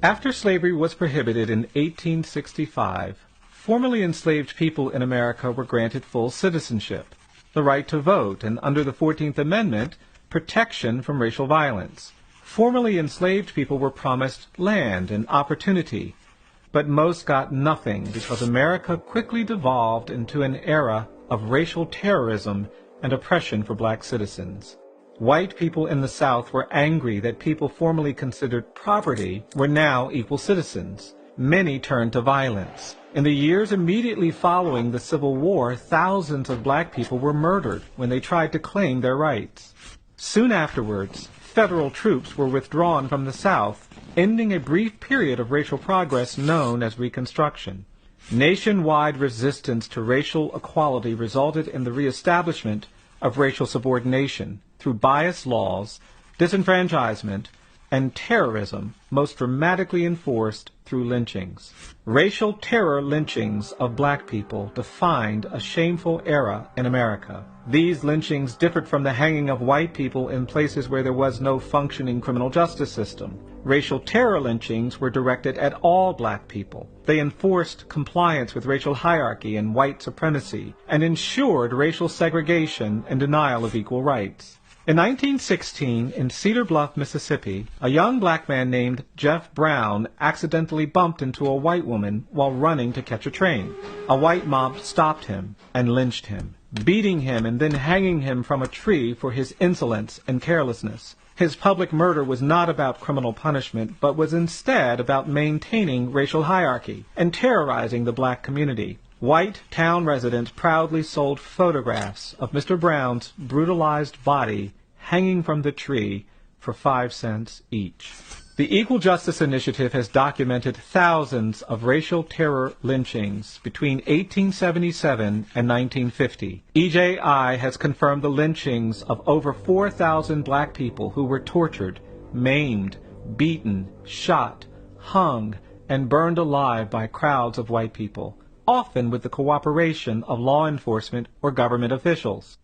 After slavery was prohibited in 1865, formerly enslaved people in America were granted full citizenship, the right to vote, and under the 14th Amendment, protection from racial violence. Formerly enslaved people were promised land and opportunity, but most got nothing because America quickly devolved into an era of racial terrorism and oppression for black citizens. White people in the South were angry that people formerly considered property were now equal citizens. Many turned to violence. In the years immediately following the Civil War, thousands of black people were murdered when they tried to claim their rights. Soon afterwards, federal troops were withdrawn from the South, ending a brief period of racial progress known as Reconstruction. Nationwide resistance to racial equality resulted in the reestablishment of racial subordination through biased laws, disenfranchisement, and terrorism, most dramatically enforced through lynchings. Racial terror lynchings of black people defined a shameful era in America. These lynchings differed from the hanging of white people in places where there was no functioning criminal justice system. Racial terror lynchings were directed at all black people. They enforced compliance with racial hierarchy and white supremacy, and ensured racial segregation and denial of equal rights. In 1916, in Cedar Bluff, Mississippi, a young black man named Jeff Brown accidentally bumped into a white woman while running to catch a train. A white mob stopped him and lynched him, beating him and then hanging him from a tree for his insolence and carelessness. His public murder was not about criminal punishment, but was instead about maintaining racial hierarchy and terrorizing the black community. White town residents proudly sold photographs of Mr. Brown's brutalized body hanging from the tree for 5 cents each. The Equal Justice Initiative has documented thousands of racial terror lynchings between 1877 and 1950. EJI has confirmed the lynchings of over 4,000 black people who were tortured, maimed, beaten, shot, hung, and burned alive by crowds of white people, often with the cooperation of law enforcement or government officials.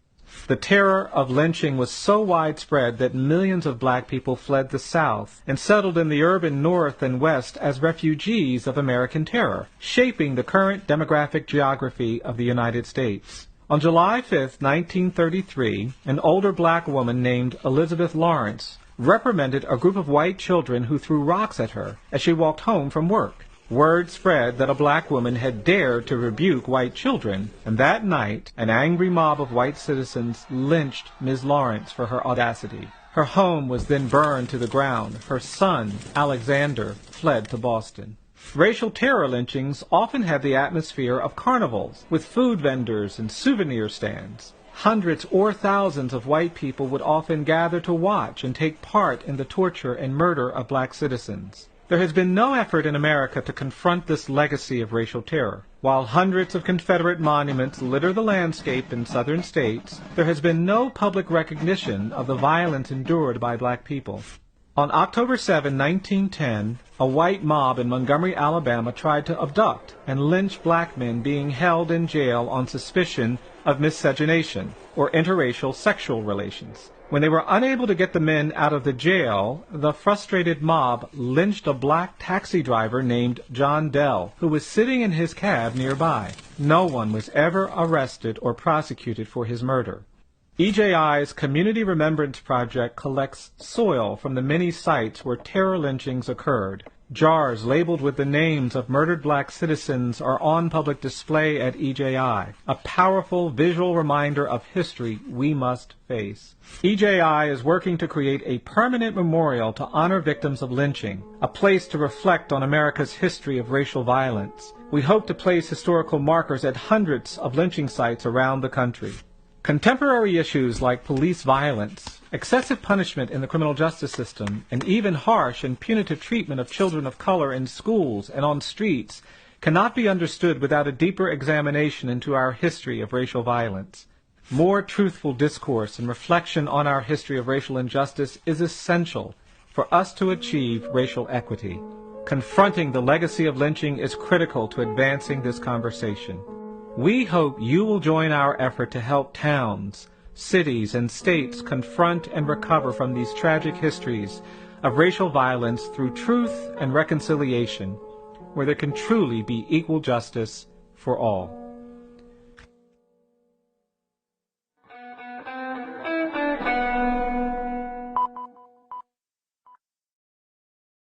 The terror of lynching was so widespread that millions of black people fled the South and settled in the urban North and West as refugees of American terror, shaping the current demographic geography of the United States. On July 5, 1933, an older black woman named Elizabeth Lawrence reprimanded a group of white children who threw rocks at her as she walked home from work. Word spread that a black woman had dared to rebuke white children, and that night an angry mob of white citizens lynched Ms. Lawrence for her audacity. Her home was then burned to the ground. Her son, Alexander, fled to Boston. Racial terror lynchings often have the atmosphere of carnivals, with food vendors and souvenir stands. Hundreds or thousands of white people would often gather to watch and take part in the torture and murder of black citizens. There has been no effort in America to confront this legacy of racial terror. While hundreds of Confederate monuments litter the landscape in southern states, there has been no public recognition of the violence endured by black people. On October 7, 1910, a white mob in Montgomery, Alabama tried to abduct and lynch black men being held in jail on suspicion of miscegenation, or interracial sexual relations. When they were unable to get the men out of the jail, the frustrated mob lynched a black taxi driver named John Dell, who was sitting in his cab nearby. No one was ever arrested or prosecuted for his murder. EJI's Community Remembrance Project collects soil from the many sites where terror lynchings occurred. Jars labeled with the names of murdered black citizens are on public display at EJI, a powerful visual reminder of history we must face. EJI is working to create a permanent memorial to honor victims of lynching, a place to reflect on America's history of racial violence. We hope to place historical markers at hundreds of lynching sites around the country. Contemporary issues like police violence, excessive punishment in the criminal justice system, and even harsh and punitive treatment of children of color in schools and on streets cannot be understood without a deeper examination into our history of racial violence. More truthful discourse and reflection on our history of racial injustice is essential for us to achieve racial equity. Confronting the legacy of lynching is critical to advancing this conversation. We hope you will join our effort to help towns, cities, and states confront and recover from these tragic histories of racial violence through truth and reconciliation, where there can truly be equal justice for all.